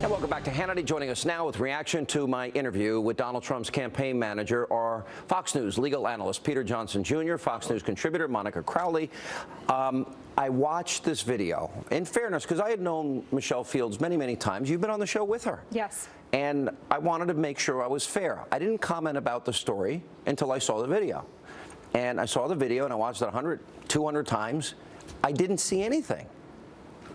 And welcome back to Hannity. Joining us now with reaction to my interview with Donald Trump's campaign manager are Fox News legal analyst Peter Johnson Jr., Fox News contributor Monica Crowley. I watched this video, in fairness, because I had known Michelle Fields many, many times. You've been on the show with her. Yes. And I wanted to make sure I was fair. I didn't comment about the story until I saw the video. And I saw the video and I watched it 100, 200 times. I didn't see anything.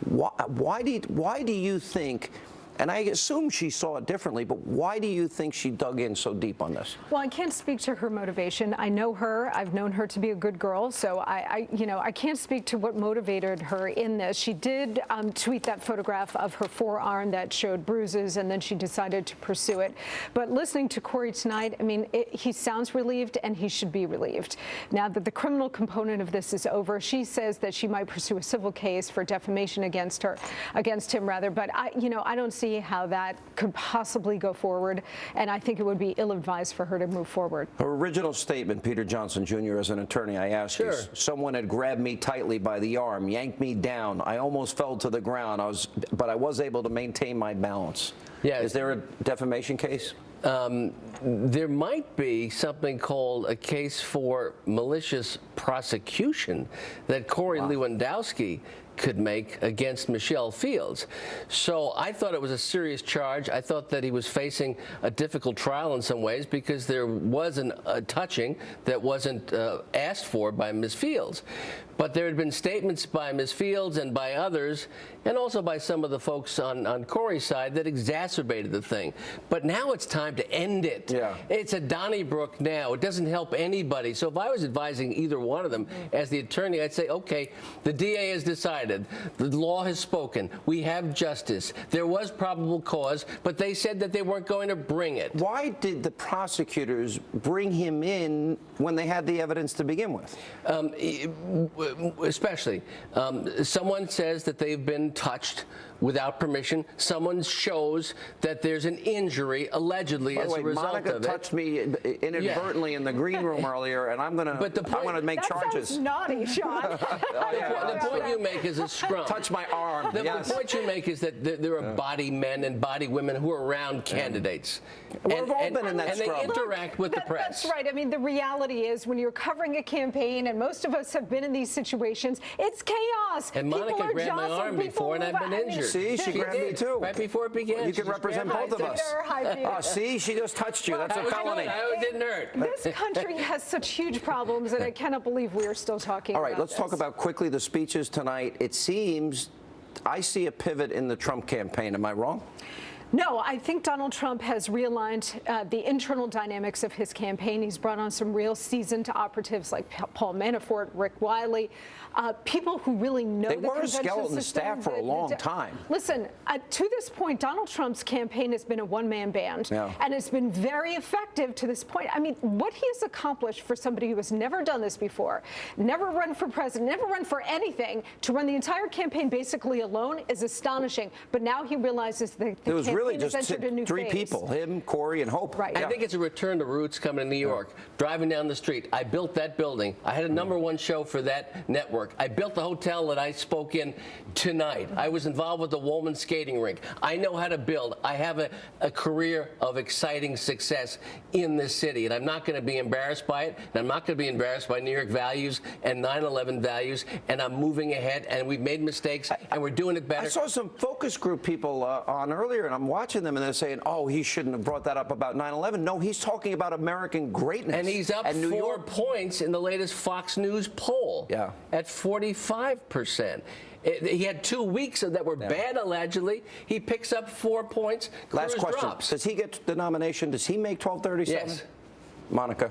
Why do you think, and I assume she saw it differently, but why do you think she dug in so deep on this? Well, I can't speak to her motivation. I know her. I've known her to be a good girl, so I can't speak to what motivated her in this. She did tweet that photograph of her forearm that showed bruises, and then she decided to pursue it. But listening to Corey tonight, I mean, he sounds relieved, and he should be relieved. Now that the criminal component of this is over, she says that she might pursue a civil case for defamation against him, but I don't see how that could possibly go forward, and I think it would be ill-advised for her to move forward. Her original statement, Peter Johnson Jr., as an attorney, I asked you, someone had grabbed me tightly by the arm, yanked me down. I almost fell to the ground, but I was able to maintain my balance. Yeah. Is there a defamation case? There might be something called a case for malicious prosecution that Corey Lewandowski could make against Michelle Fields. So I thought it was a serious charge. I thought that he was facing a difficult trial in some ways because there was a touching that wasn't asked for by Ms. Fields. But there had been statements by Ms. Fields and by others, and also by some of the folks on Corey's side, that exacerbated the thing. But now it's time to end it. Yeah. It's a Donnybrook now. It doesn't help anybody. So if I was advising either one of them as the attorney, I'd say, okay, the DA has decided. The law has spoken. We have justice. There was probable cause, but they said that they weren't going to bring it. Why did the prosecutors bring him in when they had the evidence to begin with? Especially, someone says that they've been touched without permission. Someone shows that there's an injury, allegedly, as a result Monica of it. touched me inadvertently in the green room earlier, and I'm going to make charges. Sounds naughty, Sean. The point you make is a scrum. Touch my arm. The point you make is that there are body men and body women who are around candidates. We've all been in that and scrum. they interact with the press. That's right. I mean, the reality is when you're covering a campaign, and most of us have been in these situations, it's chaos. And Monica grabbed my arm before, and I've been injured. See, she grabbed me too. Right before it began. You can represent both of us. See, she just touched you. That's a felony. It didn't hurt. This country has such huge problems, and I cannot believe we are still talking about this. All right, let's talk about quickly the speeches tonight. It seems I see a pivot in the Trump campaign. Am I wrong? No, I think Donald Trump has realigned the internal dynamics of his campaign. He's brought on some real seasoned operatives like Paul Manafort, Rick Wiley, people who really know the convention system. They were a skeleton staff for a long time. Listen, to this point, Donald Trump's campaign has been a one-man band, and it's been very effective to this point. I mean, what he has accomplished for somebody who has never done this before, never run for president, never run for anything, to run the entire campaign basically alone is astonishing. But now he realizes that the campaign really just has entered a new three phase. people, him, Corey, and Hope. Right. I think it's a return to roots coming to New York. Driving down the street, I built that building. I had a #1 show for that network. I built the hotel that I spoke in tonight. I was involved with the Woolman skating rink. I know how to build. I have a career of exciting success in this city, and I'm not going to be embarrassed by it, and I'm not going to be embarrassed by New York values and 9/11 values, and I'm moving ahead, and we've made mistakes, and we're doing it better. I saw some focus group people on earlier, and I'm watching them, and they're saying, oh, he shouldn't have brought that up about 9/11. No, he's talking about American greatness. And he's up 4 points in the latest Fox News poll at 45%. He had 2 weeks that were bad, allegedly. He picks up 4 points. Last question. Drops. Does he get the nomination? Does he make 1237? Yes. Monica?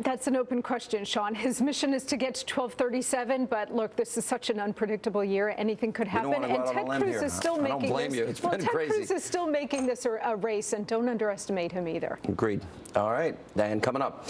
That's an open question, Sean. His mission is to get to 1237, but look, this is such an unpredictable year. Anything could happen. And Ted Cruz is still making this. I don't blame you. It's been crazy. Ted Cruz is still making this a race, and don't underestimate him either. Agreed. All right. And coming up.